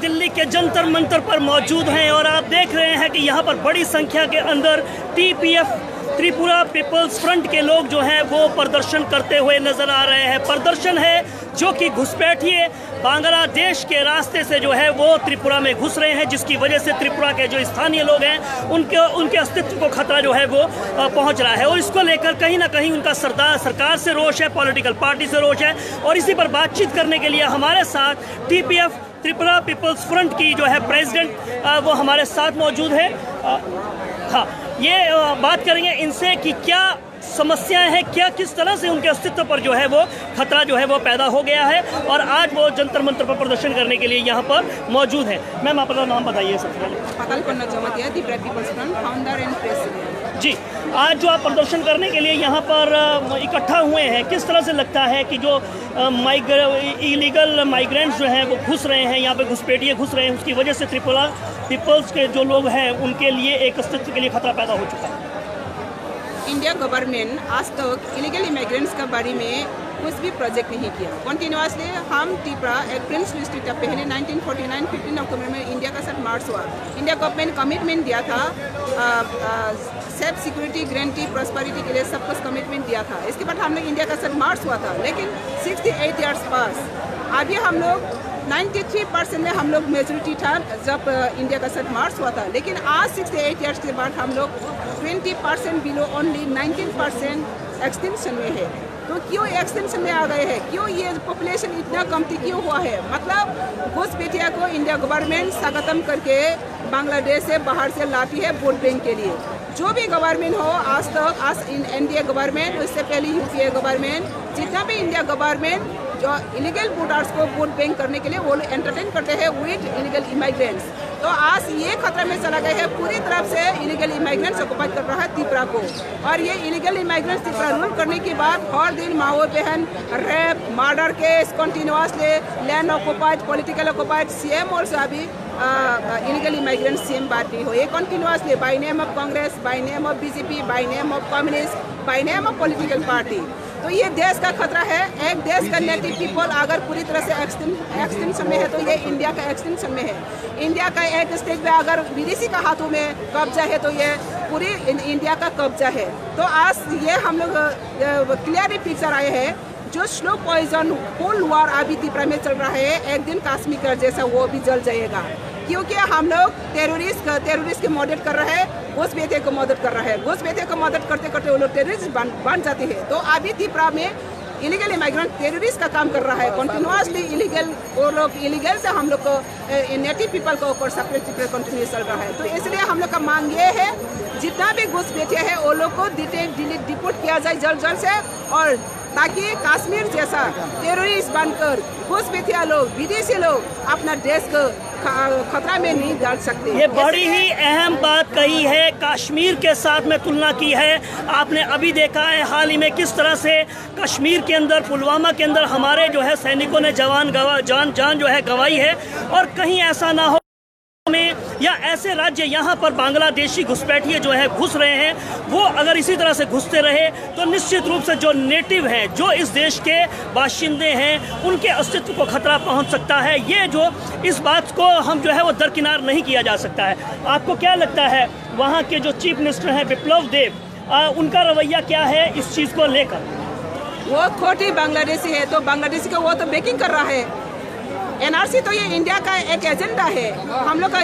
दिल्ली के जंतर मंतर पर मौजूद हैं और आप देख रहे हैं कि यहाँ पर बड़ी संख्या के अंदर टीपीएफ त्रिपुरा पीपल्स फ्रंट के लोग जो हैं वो प्रदर्शन करते हुए नजर आ रहे हैं। प्रदर्शन है जो कि घुसपैठिए बांग्लादेश के रास्ते से जो है वो त्रिपुरा में घुस रहे हैं, जिसकी वजह से त्रिपुरा के जो स्थानीय लोग हैं उनके अस्तित्व को खतरा जो है वो पहुंच रहा है। और इसको लेकर कहीं ना कहीं उनका सरकार से रोष है, पॉलिटिकल पार्टी से रोष है। और इसी पर बातचीत करने के लिए हमारे साथ टीपीएफ त्रिपुरा पीपल्स फ्रंट की जो है प्रेसिडेंट वो हमारे साथ मौजूद है। हाँ, ये बात करेंगे इनसे कि क्या समस्याएं हैं, क्या किस तरह से उनके अस्तित्व पर जो है वो खतरा जो है वो पैदा हो गया है और आज वो जंतर मंतर पर प्रदर्शन करने के लिए यहाँ पर मौजूद है। मैम, आप अपना नाम बताइए सबसे पहले। Tripura people's front founder and president. जी, आज जो आप प्रदर्शन करने के लिए यहाँ पर इकट्ठा हुए हैं, किस तरह से लगता है कि जो इलीगल माइग्रेंट्स जो हैं वो घुस रहे हैं, यहाँ पे घुसपैठिए घुस रहे हैं, उसकी वजह से त्रिपुरा पीपल्स के जो लोग हैं उनके लिए एक अस्तित्व के लिए खतरा पैदा हो चुका है? इंडिया गवर्नमेंट आज तक इलीगल इमिग्रेंट्स के बारे में कुछ भी प्रोजेक्ट नहीं किया। कंटिन्यूसली हम त्रिपुरा एक प्रिंस डिस्ट्रिक्ट था। पहले 1949 15 अक्टूबर में इंडिया का साथ मार्च हुआ। इंडिया गवर्नमेंट कमिटमेंट दिया था, सेफ सिक्योरिटी गारंटी प्रॉस्पेरिटी के लिए सब कुछ कमिटमेंट दिया था। इसके बाद हम लोग इंडिया का साथ मार्च हुआ था, लेकिन 68 ईयर्स पास अभी हम लोग 93% में हम लोग मेजोरिटी था जब इंडिया का साथ मार्च हुआ था। लेकिन आज 68 ईयर्स के बाद हम लोग 20% बिलो ओनली 19% एक्सटेंशन में है। तो क्यों एक्सटेंशन में आ गए हैं? क्यों ये पॉपुलेशन इतना कमती क्यों हुआ है? मतलब घुसपैठिया को इंडिया गवर्नमेंट स्वागतम करके बांग्लादेश से बाहर से लाती है वोट बैंक के लिए। जो भी गवर्नमेंट हो आज तक, आज एनडीए गवर्नमेंट, उससे पहले यूपीए गवर्नमेंट, जितना भी इंडिया गवर्नमेंट जो इलीगल वोटर्स को वोट बैंक करने के लिए वो एंटरटेन करते हैं विद इलीगल इमिग्रेंट्स। तो आज ये खतरे में चला गया है, पूरी तरफ से इलीगल इमिग्रेंट्स ऑक्युपाई कर रहा है त्रिपुरा को। और ये इलीगल इमिग्रेंट्स त्रिपुरा रूल करने के बाद हर दिन माओ बहन rape murder case continuously land occupied political occupied CM और अभी इलीगल इमिग्रेंट्स सेम बात नहीं हो। ये continuously by name of Congress, by name of BJP, by name of communist, by name of political party. तो ये देश का खतरा है। एक देश का नेटिव पीपल अगर पूरी तरह से एक्सटेंशन में है तो ये इंडिया का एक्सटेंशन में है। इंडिया का एक स्टेट में अगर विदेशी का हाथों में कब्जा है तो ये पूरी इंडिया का कब्जा है। तो आज ये हम लोग क्लियरली पिक्चर आए हैं। जो स्लो पॉइजन कोल्ड वॉर अभी त्रिपुरा में चल रहा है, एक दिन कश्मीर का जैसा वो भी जल जाएगा, क्योंकि हम लोग टेररिस्ट की मदद कर रहे हैं, घुसपैठिए को मदद कर रहा है। घुसपैठिए को मदद करते करते वो लोग टेररिस्ट बन जाते हैं। तो अभी त्रिपुरा में इलीगल इमिग्रेंट टेररिस्ट का काम कर रहा है कंटिन्यूसली। इलीगल वो लोग इलीगल से हम लोग को नेटिव पीपल को ऊपर सेपरेट कंटिन्यूस चल रहा है। तो इसलिए हम लोग का मांग ये है जितना भी घुसपैठिए है वो लोग को डिपोर्ट किया जाए जल्द से, और ताकि कश्मीर जैसा टेररिस्ट बनकर घुसपैठिया लोग विदेशी लोग अपना देश को खतरा में नहीं डाल सकते। ये बड़ी ही अहम बात कही है, कश्मीर के साथ में तुलना की है। आपने अभी देखा है हाल ही में किस तरह से कश्मीर के अंदर पुलवामा के अंदर हमारे जो है सैनिकों ने जान जो है गंवाई है। और कहीं ऐसा ना हो में या ऐसे राज्य यहाँ पर बांग्लादेशी घुसपैठिए जो है घुस रहे हैं, वो अगर इसी तरह से घुसते रहे तो निश्चित रूप से जो नेटिव हैं, जो इस देश के बाशिंदे हैं, उनके अस्तित्व को खतरा पहुंच सकता है। ये जो इस बात को हम जो है वो दरकिनार नहीं किया जा सकता है। आपको क्या लगता है वहाँ के जो चीफ मिनिस्टर हैं विप्लव देव, उनका रवैया क्या है इस चीज़ को लेकर? वो खोटी बांग्लादेशी है, तो बांग्लादेशी को वो तो बेकिंग कर रहा है। एनआरसी तो ये इंडिया का एक एजेंडा है। हम लोग का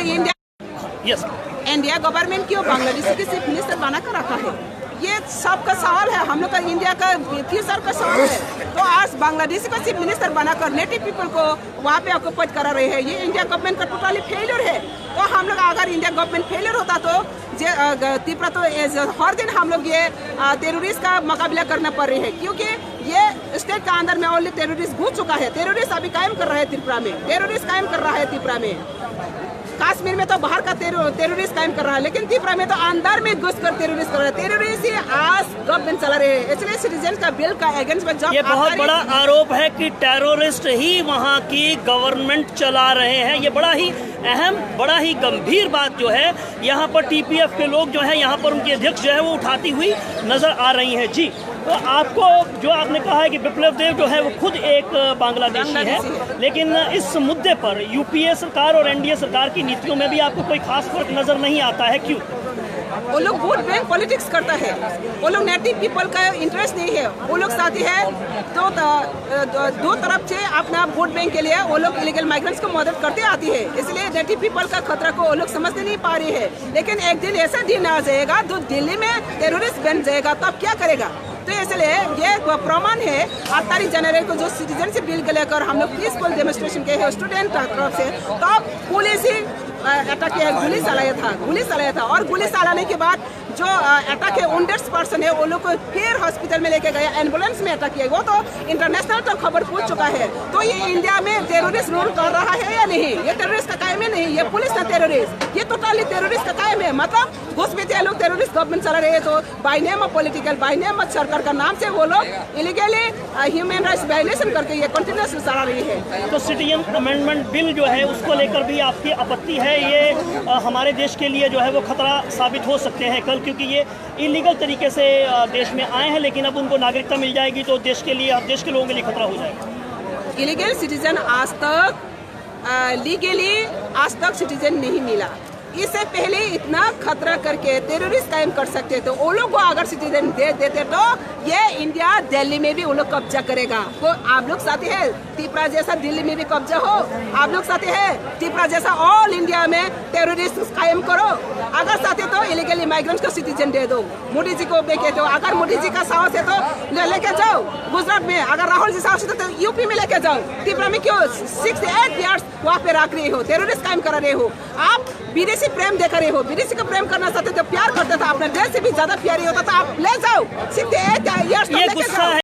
इंडिया गवर्नमेंट क्यों बांग्लादेशी के चीफ मिनिस्टर बना कर रखा है? ये सबका सवाल है, हम लोग का इंडिया का फ्यूचर का सवाल है। तो आज बांग्लादेशी का चीफ मिनिस्टर बनाकर नेटिव पीपल को वहाँ पे ऑक्युपाइड करा रहे हैं। ये इंडिया गवर्नमेंट का टोटली फेलियर है। तो हम लोग अगर इंडिया गवर्नमेंट फेलियर होता तो त्रिपुरा तो हर दिन हम लोग ये टेररिस्ट का मुकाबला करना पड़ रही है, क्योंकि ये स्टेट का अंदर में ऑलरेडी टेररिस्ट घुस चुका है। टेररिस्ट अभी कायम कर रहा है त्रिपुरा में, टेररिस्ट कायम कर रहा है त्रिपुरा में। कश्मीर में तो बाहर का टेररिस्ट कायम कर रहा है, लेकिन त्रिपुरा में तो अंदर में घुस कर टेररिस्ट कर रहा है। टेररिस्ट ही आज गवर्नमेंट चला रहे हैं। इसलिए सिटीजन का बिल का अगेंस्ट में जब ये बहुत बड़ा आरोप है कि टेररिस्ट ही वहाँ की गवर्नमेंट चला रहे हैं। ये बड़ा ही अहम, बड़ा ही गंभीर बात जो है यहाँ पर टीपीएफ के लोग जो है यहाँ पर उनके अध्यक्ष जो है वो उठाती हुई नजर आ रही है। जी, तो आपको जो आपने कहा है कि बिप्लब देव जो है वो खुद एक बांग्लादेशी है, लेकिन इस मुद्दे पर यूपीए सरकार और एनडीए सरकार की नीतियों में भी आपको कोई खास फर्क नजर नहीं आता है, क्यों? वो लोग वोट बैंक पॉलिटिक्स करता है, वो लोग नेटिव पीपल का इंटरेस्ट नहीं है। वो लोग साथी है दो तरफ से अपना वोट बैंक के लिए वो लोग इलीगल माइग्रेंट्स को मदद करते आती है, इसलिए नेटिव पीपल का खतरा को वो लोग समझते नहीं पा रही है। लेकिन एक दिन ऐसा दिन आ जाएगा तो दिल्ली में टेररिस्ट बन जाएगा, तब क्या करेगा? तो इसलिए ये प्रमाण है 8 तारीख जनवरी को जो सिटीजनशिप बिल को लेकर हम लोग पीसफुल डेमोन्स्ट्रेशन के हैं स्टूडेंट तरफ से, तब पुलिस ही अटैक किया, गोली चलाया था और गोली चलाने के बाद जो अटैक है वुंडेड पर्सन है वो लोग को फिर हॉस्पिटल में लेके गया, एम्बुलेंस में अटैक किया। वो तो इंटरनेशनल तक खबर पहुंच चुका है। तो ये इंडिया में टेररिस्ट रूल कर रहा है या नहीं? ये टेररिस्ट का कायम है नहीं, ये पुलिस का टेररिस्ट, ये टोटली टेररिस्ट का कायम है। मतलब घुसपैठिया लोग टेररिस्ट गवर्नमेंट चला रहे हैं, तो by name of political, by name of सरकार का नाम से वो लोग इलीगली ह्यूमन राइट्स वायलेशन करके ये कंटिन्यूस चला रही है। तो सिटीजन अमेंडमेंट बिल जो है उसको लेकर भी आपकी आपत्ति है? ये हमारे देश के लिए जो है वो खतरा साबित हो सकते हैं कल, क्योंकि ये इलीगल तरीके से देश में आए हैं, लेकिन अब उनको नागरिकता मिल जाएगी तो देश के लोगों के लिए खतरा हो जाएगा। इलीगल सिटीजन आज तक लीगली आज तक सिटीजन नहीं मिला। इससे पहले इतना खतरा करके टेररिस्ट कायम कर सकते, तो वो लोग को अगर सिटीजन दे देते तो ये इंडिया दिल्ली में भी वो लोग कब्जा करेगा। तो आप लोग साथी है त्रिपुरा जैसा दिल्ली में भी कब्जा हो, आप लोग साथी है त्रिपुरा जैसा ऑल इंडिया में टेररिस्ट कायम करो। अगर साथी तो इलीगल इमाइग्रेंट्स को सिटीजन दे दो, मोदी जी को देखे तो, अगर मोदी जी का साहस है तो लेके जाओ गुजरात में, अगर राहुल जी साहस है तो यूपी में लेके जाओ। त्रिपुरा में क्यों 6 से 8 इयर्स वहाँ पे रख रहे हो, टेररिस्ट कायम करा रहे हो? आप विदेशी प्रेम देखा रहे हो, विदेशी को प्रेम करना चाहते तो प्यार करते था, अपने देश से भी ज्यादा प्यारी होता था, आप ले जाओ 6 से 8 इयर्स।